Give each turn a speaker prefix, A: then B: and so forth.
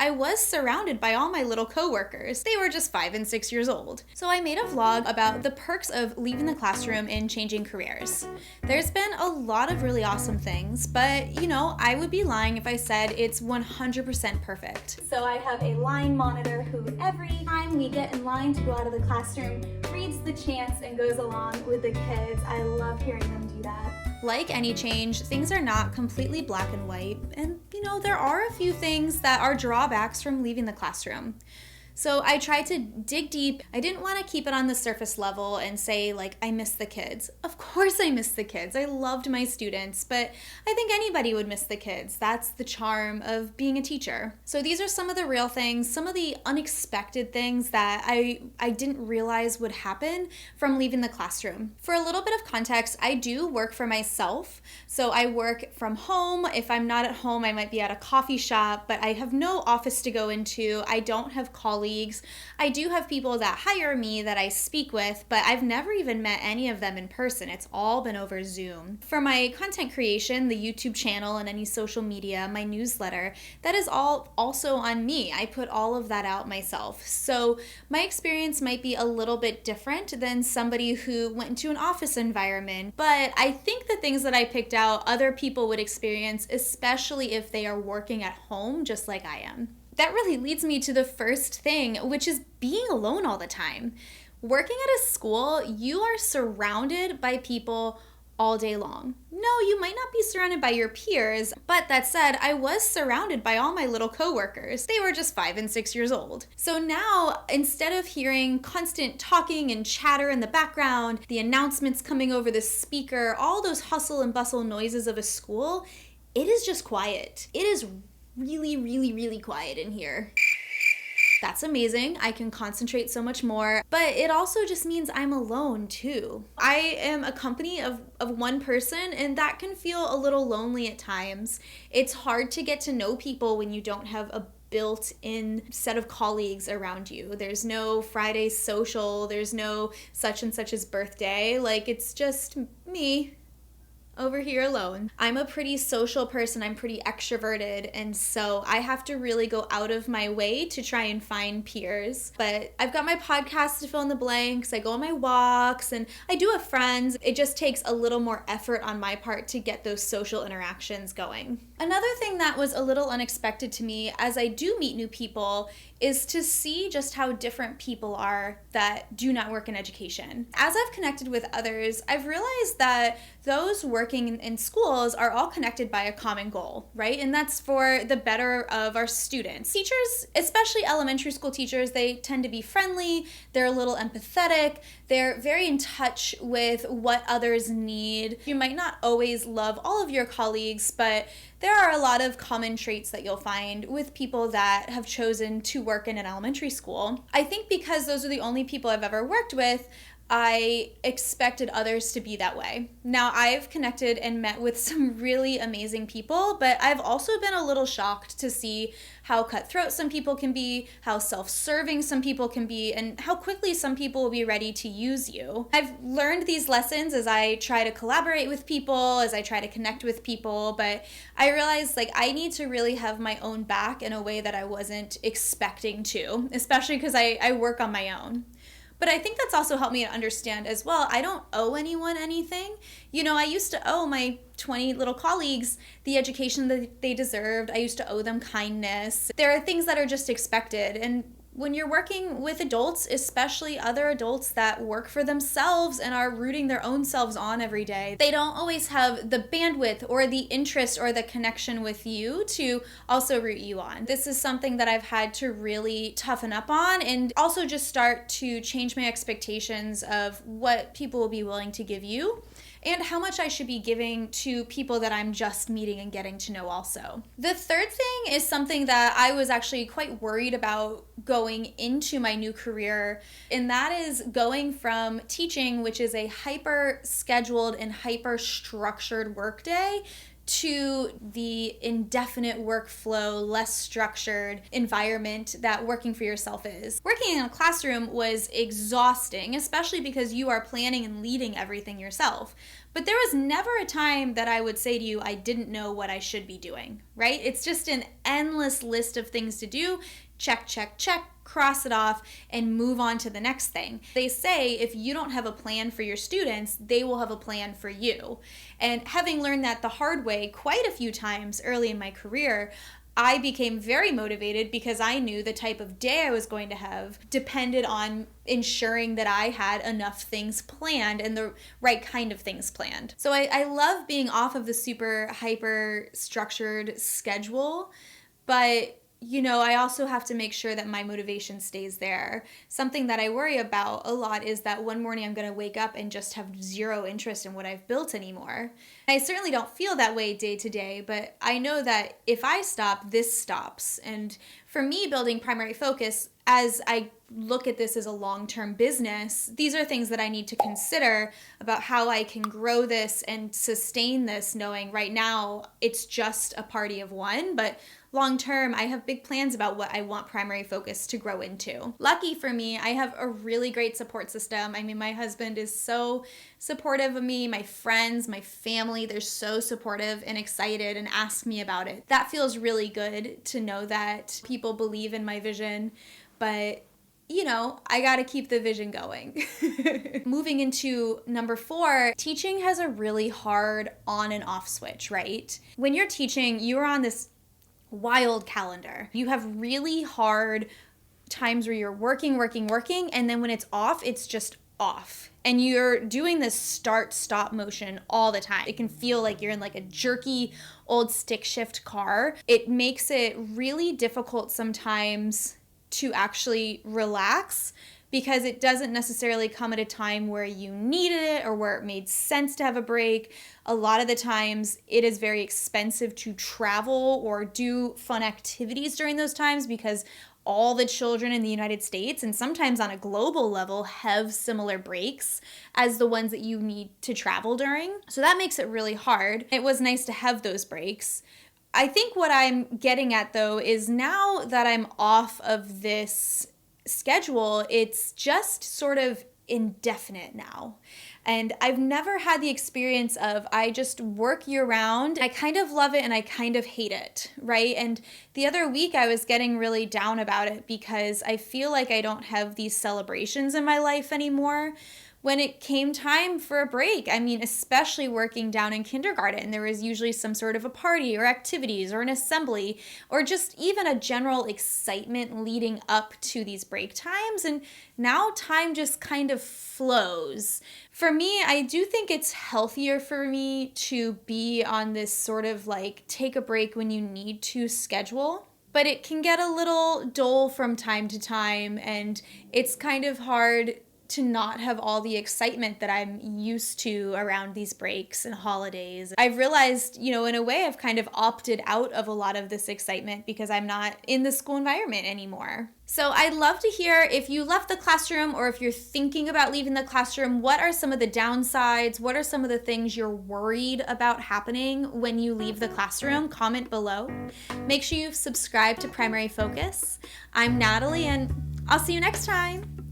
A: I was surrounded by all my little coworkers. They were just 5 and 6 years old. So I made a vlog about the perks of leaving the classroom and changing careers. There's been a lot of really awesome things, but I would be lying if I said it's 100% perfect. So I have a line monitor who every time we get in line to go out of the classroom reads the chants and goes along with the kids. I love hearing them do that. Like any change, things are not completely black and white, and there are a few things that are drawbacks from leaving the classroom. So I tried to dig deep. I didn't want to keep it on the surface level and say, I miss the kids. Of course I miss the kids. I loved my students, but I think anybody would miss the kids. That's the charm of being a teacher. So these are some of the real things, some of the unexpected things that I didn't realize would happen from leaving the classroom. For a little bit of context, I do work for myself. So I work from home. If I'm not at home, I might be at a coffee shop, but I have no office to go into. I don't have colleagues. I do have people that hire me that I speak with, but I've never even met any of them in person. It's all been over Zoom. For my content creation, the YouTube channel and any social media, my newsletter, that is all also on me. I put all of that out myself. So my experience might be a little bit different than somebody who went into an office environment, but I think the things that I picked out other people would experience, especially if they are working at home just like I am. That really leads me to the first thing, which is being alone all the time. Working at a school, you are surrounded by people all day long. No, you might not be surrounded by your peers, but that said, I was surrounded by all my little coworkers. They were just 5 and 6 years old. So now, instead of hearing constant talking and chatter in the background, the announcements coming over the speaker, all those hustle and bustle noises of a school, it is just quiet. It is really, really, really quiet in here. That's amazing. I can concentrate so much more, but it also just means I'm alone too. I am a company of one person, and that can feel a little lonely at times. It's hard to get to know people when you don't have a built-in set of colleagues around you. There's no Friday social, there's no such and such's birthday. It's just me over here alone. I'm a pretty social person. I'm pretty extroverted, and so I have to really go out of my way to try and find peers. But I've got my podcast to fill in the blanks. I go on my walks, and I do have friends. It just takes a little more effort on my part to get those social interactions going. Another thing that was a little unexpected to me as I do meet new people is to see just how different people are that do not work in education. As I've connected with others, I've realized that those working in schools are all connected by a common goal, right? And that's for the better of our students. Teachers, especially elementary school teachers, they tend to be friendly, they're a little empathetic, they're very in touch with what others need. You might not always love all of your colleagues, but there are a lot of common traits that you'll find with people that have chosen to work in an elementary school. I think because those are the only people I've ever worked with, I expected others to be that way. Now, I've connected and met with some really amazing people, but I've also been a little shocked to see how cutthroat some people can be, how self-serving some people can be, and how quickly some people will be ready to use you. I've learned these lessons as I try to collaborate with people, as I try to connect with people, but I realized I need to really have my own back in a way that I wasn't expecting to, especially because I work on my own. But I think that's also helped me to understand as well, I don't owe anyone anything. I used to owe my 20 little colleagues the education that they deserved. I used to owe them kindness. There are things that are just expected. And when you're working with adults, especially other adults that work for themselves and are rooting their own selves on every day, they don't always have the bandwidth or the interest or the connection with you to also root you on. This is something that I've had to really toughen up on, and also just start to change my expectations of what people will be willing to give you and how much I should be giving to people that I'm just meeting and getting to know also. The third thing is something that I was actually quite worried about going into my new career, and that is going from teaching, which is a hyper-scheduled and hyper-structured workday, to the indefinite workflow, less structured environment that working for yourself is. Working in a classroom was exhausting, especially because you are planning and leading everything yourself. But there was never a time that I would say to you, I didn't know what I should be doing, right? It's just an endless list of things to do. Check, check, check, cross it off, and move on to the next thing. They say if you don't have a plan for your students, they will have a plan for you. And having learned that the hard way quite a few times early in my career, I became very motivated because I knew the type of day I was going to have depended on ensuring that I had enough things planned and the right kind of things planned. So I love being off of the super hyper structured schedule, but I also have to make sure that my motivation stays there. Something that I worry about a lot is that one morning I'm going to wake up and just have zero interest in what I've built anymore. I certainly don't feel that way day to day, but I know that if I stop, this stops. And for me, building primary focus, as I look at this as a long-term business, these are things that I need to consider about how I can grow this and sustain this, knowing right now it's just a party of one, but long term, I have big plans about what I want primary focus to grow into. Lucky for me, I have a really great support system. I mean, my husband is so supportive of me, my friends, my family, they're so supportive and excited and ask me about it. That feels really good to know that people believe in my vision, but I got to keep the vision going. Moving into number 4, teaching has a really hard on and off switch, right? When you're teaching, you're on this wild calendar. You have really hard times where you're working, and then when it's off, it's just off. And you're doing this start-stop motion all the time. It can feel like you're in like a jerky old stick shift car. It makes it really difficult sometimes to actually relax because it doesn't necessarily come at a time where you needed it or where it made sense to have a break. A lot of the times it is very expensive to travel or do fun activities during those times because all the children in the United States and sometimes on a global level have similar breaks as the ones that you need to travel during. So that makes it really hard. It was nice to have those breaks. I think what I'm getting at though is now that I'm off of this schedule, it's just sort of indefinite now. And I've never had the experience of I just work year round. I kind of love it and I kind of hate it, right? And the other week I was getting really down about it because I feel like I don't have these celebrations in my life anymore. When it came time for a break, I mean, especially working down in kindergarten, there was usually some sort of a party or activities or an assembly or just even a general excitement leading up to these break times. And now time just kind of flows. For me, I do think it's healthier for me to be on this sort of like take a break when you need to schedule. But it can get a little dull from time to time, and it's kind of hard to not have all the excitement that I'm used to around these breaks and holidays. I've realized, in a way I've kind of opted out of a lot of this excitement because I'm not in the school environment anymore. So I'd love to hear if you left the classroom or if you're thinking about leaving the classroom, what are some of the downsides? What are some of the things you're worried about happening when you leave the classroom? Comment below. Make sure you've subscribed to Primary Focus. I'm Natalie and I'll see you next time.